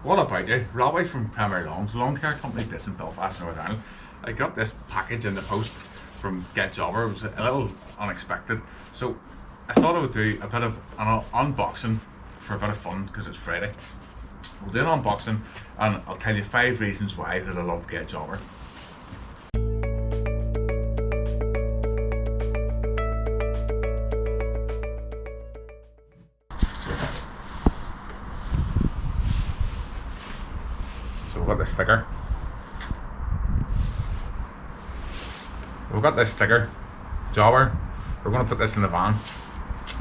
What about you? Robbie from Premier Lawns, lawn care company based in Belfast, Northern Ireland. I got this package in the post from Get Jobber. It was a little unexpected, so I thought I would do a bit of an unboxing for a bit of fun because it's Friday. We'll do an unboxing and I'll tell you 5 reasons why that I love Get Jobber. So we've got this sticker. We've got this sticker, Jobber. We're going to put this in the van.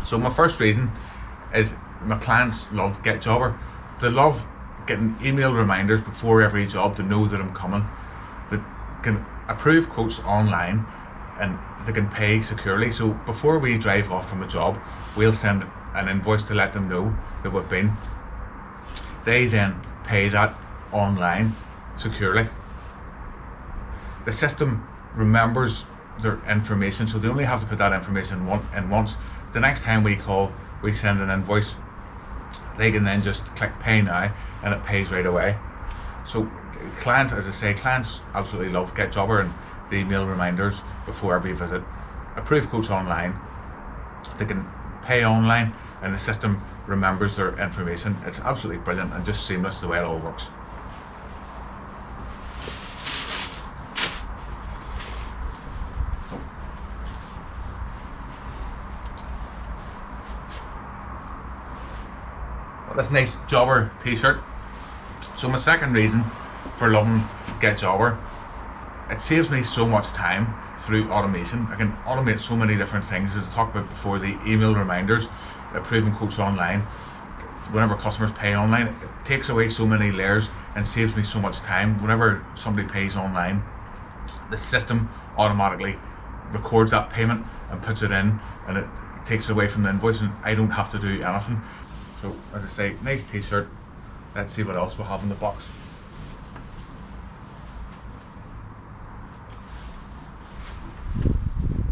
So my first reason is my clients love Get Jobber. They love getting email reminders before every job to know that I'm coming. They can approve quotes online and they can pay securely. So before we drive off from a job, we'll send an invoice to let them know that we've been. They then pay that online securely. The system remembers their information, so they only have to put that information in once. The next time we call, we send an invoice. They can then just click pay now and it pays right away. So clients, as I say, clients absolutely love Get Jobber and the email reminders before every visit. Approve quotes online. They can pay online and the system remembers their information. It's absolutely brilliant and just seamless the way it all works. This nice Jobber t-shirt. So my second reason for loving Get Jobber, it saves me so much time through automation. I can automate so many different things, as I talked about before, the email reminders, approving quotes online, whenever customers pay online. It takes away so many layers and saves me so much time. Whenever somebody pays online, the system automatically records that payment and puts it in, and it takes away from the invoice and I don't have to do anything. So, as I say, nice t-shirt. Let's see what else we have in the box.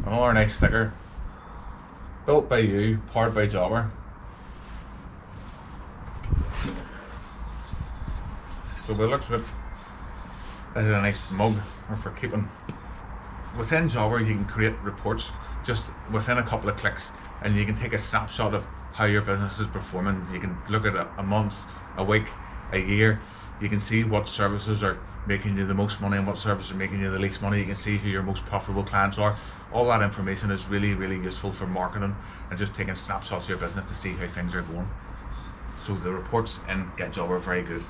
Another nice sticker. Built by you, powered by Jobber. So by the looks of it, this is a nice mug for keeping. Within Jobber, you can create reports just within a couple of clicks, and you can take a snapshot of how your business is performing. You can look at a month, a week, a year. You can see what services are making you the most money and what services are making you the least money. You can see who your most profitable clients are. All that information is really, really useful for marketing and just taking snapshots of your business to see how things are going. So the reports in Get Jobber are very good.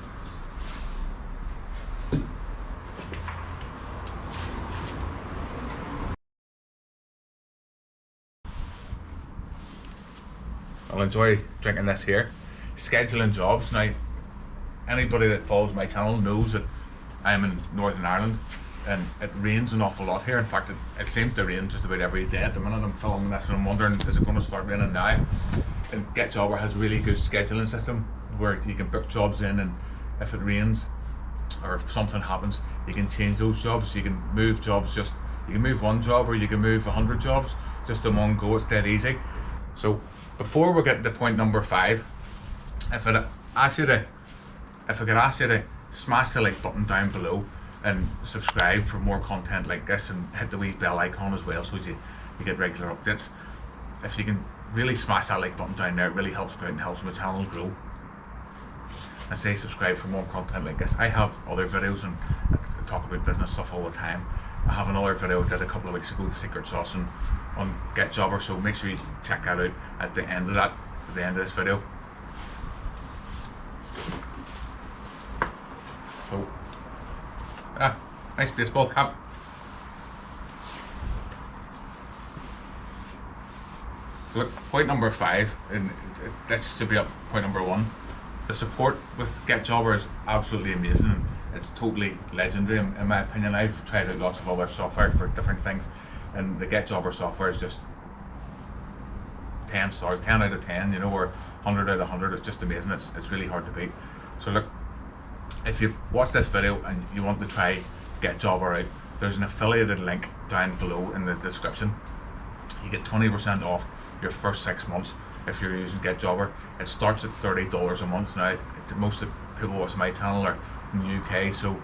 I'll enjoy drinking this here. Scheduling jobs. Now, anybody that follows my channel knows that I'm in Northern Ireland and it rains an awful lot here. In fact, it seems to rain just about every day at the minute. I'm filming this and I'm wondering, is it going to start raining now? And Get Jobber has a really good scheduling system where you can book jobs in, and if it rains or if something happens, you can change those jobs. You can move jobs, you can move one job or you can move 100 jobs just in one go. It's dead easy. So before we get to point number 5, if I could ask you to smash the like button down below and subscribe for more content like this, and hit the wee bell icon as well so you get regular updates. If you can really smash that like button down there, it really helps me out and helps my channel grow. I say subscribe for more content like this. I have other videos and I talk about business stuff all the time. I have another video I did a couple of weeks ago, the secret sauce on Get Jobber, so make sure you check that out at the end of this video. So, nice baseball cap. So look, point number 5, and this should be up point number 1. The support with Get Jobber is absolutely amazing and it's totally legendary in my opinion. I've tried out lots of other software for different things, and the Get Jobber software is just 10 stars, 10 out of 10, you know, or 100 out of 100. It's just amazing. It's really hard to beat. So look, if you've watched this video and you want to try Get Jobber out, there's an affiliated link down below in the description. You get 20% off your first 6 months if you're using Get Jobber. It starts at $30 a month. Now, most people watching my channel are from the UK, so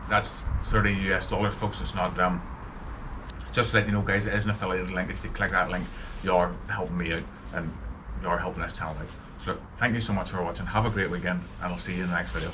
that's $30 US, folks. It's not just to let you know, guys, it is an affiliated link. If you click that link, you are helping me out and you are helping this channel out. So look, thank you so much for watching. Have a great weekend, and I'll see you in the next video.